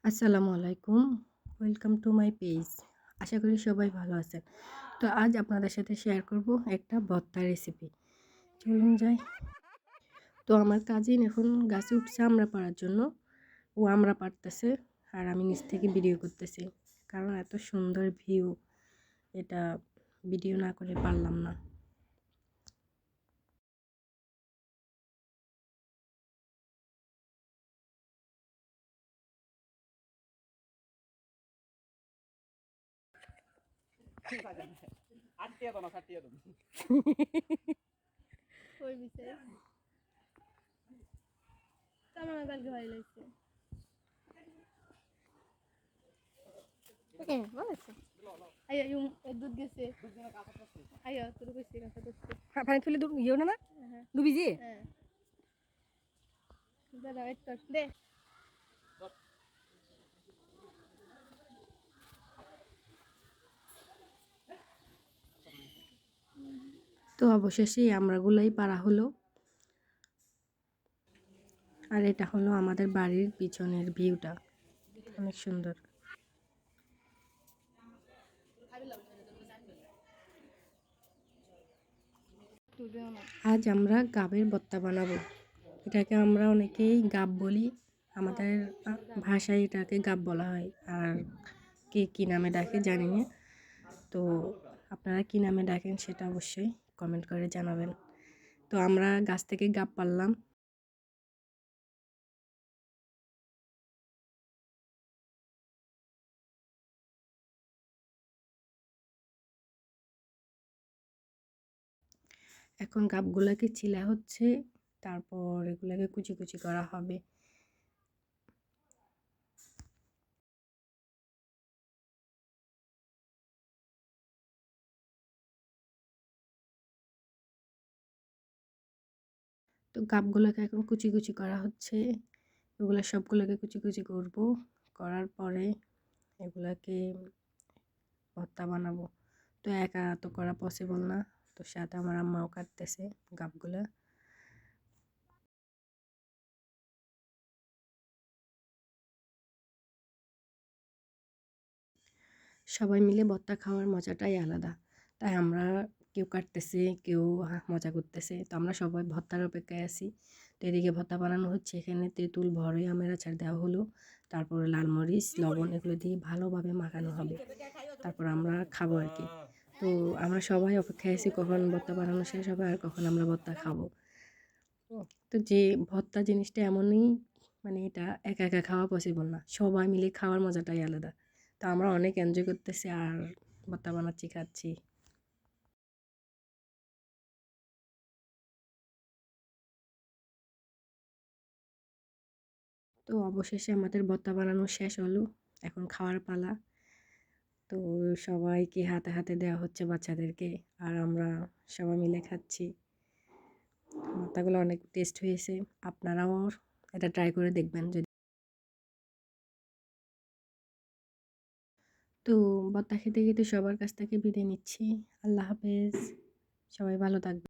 আসসালামু আলাইকুম। Welcome to my page. আশা করি সবাই ভালো আছেন। তো আজ আপনাদের সাথে শেয়ার করব একটা ভর্তা রেসিপি। চলুন যাই। তো আমার কাজিন এখন গাছে উঠছে আমড়া পাড়ার জন্য। ও আমড়া পাড়তেছে আর আমি নিচ থেকে ভিডিও করতেছি। কারণ এত সুন্দর ভিউ, এটা ভিডিও না করে পারলাম না। ওই বিষয়ে আমার কালকে ভালো লাগছে। ওকে ভালো আছে। আইয়া ইউম দুধ গেছে। আইয়া তোর কইছে কথা করতে। পানি তুলে ইয়েও না হ্যাঁ ডুবি যে। হ্যাঁ দাদা ওয়েট কর দে। তো অবশেষে আমড়াগুলাই পাড়া হলো। আর এটা হলো আমাদের বাড়ির পিছনের ভিউটা, অনেক সুন্দর। আজ আমরা গাবের ভর্তা বানাবো। এটাকে আমরা অনেকেই গাব বলি, আমাদের ভাষায় এটাকে গাব বলা হয়। আর কে কী নামে ডাকে জানি না। তো আপনারা কী নামে ডাকেন সেটা অবশ্যই কমেন্ট করে জানাবেন। তো আমরা গাছ থেকে গাব পারলাম। এখন গাবগুলোকে চিলা হচ্ছে, তারপর এগুলোকে কুচি কুচি করা হবে। তো গাবগুলোকে এখন কুচি কুচি করা হচ্ছে। এগুলো সবগুলোকে কুচি কুচি করব, করার পরে এগুলাকে ভর্তা বানাবো। তো একা তো করা পসিবল না, তো সাথে আমার আম্মাও কাটতেছে গাবগুলা। সবাই মিলে ভর্তা খাওয়ার মজাটাই আলাদা। তাই আমরা কেউ কাটতেছে, কেউ মজা করতেছে। তো আমরা সবাই ভর্তার অপেক্ষায় আছি। তো এদিকে ভর্তা বানানো হচ্ছে, এখানে তেঁতুল, বড়ই আমের আচার দেওয়া হলো, তারপরে লাল মরিচ, লবণ এগুলো দিয়ে ভালোভাবে মাখানো হবে। তারপর আমরা খাবো আর কি। তো আমরা সবাই অপেক্ষায় আছি কখন ভর্তা বানানো শেষ হবে আর কখন আমরা ভর্তা খাবো। তো যে ভর্তা জিনিসটা এমনই, মানে এটা একা একা খাওয়া পসিবল না, সবাই মিলে খাওয়ার মজাটাই আলাদা। তো আমরা অনেক এনজয় করতেছি আর ভর্তা বানাচ্ছি, খাচ্ছি। তো অবশেষে আমাদের ভর্তা বানানো শেষ হলো, এখন খাওয়ার পালা। তো সবাইকে হাতে হাতে দেওয়া হচ্ছে বাচ্চাদেরকে, আর আমরা সবাই মিলে খাচ্ছি। ভর্তাগুলো অনেক টেস্ট হয়েছে, আপনারাও এটা ট্রাই করে দেখবেন যদি। তো ভর্তা খেতে খেতে সবার কাছ থেকে বিদায় নিচ্ছি। আল্লাহ হাফেজ, সবাই ভালো থাকবে।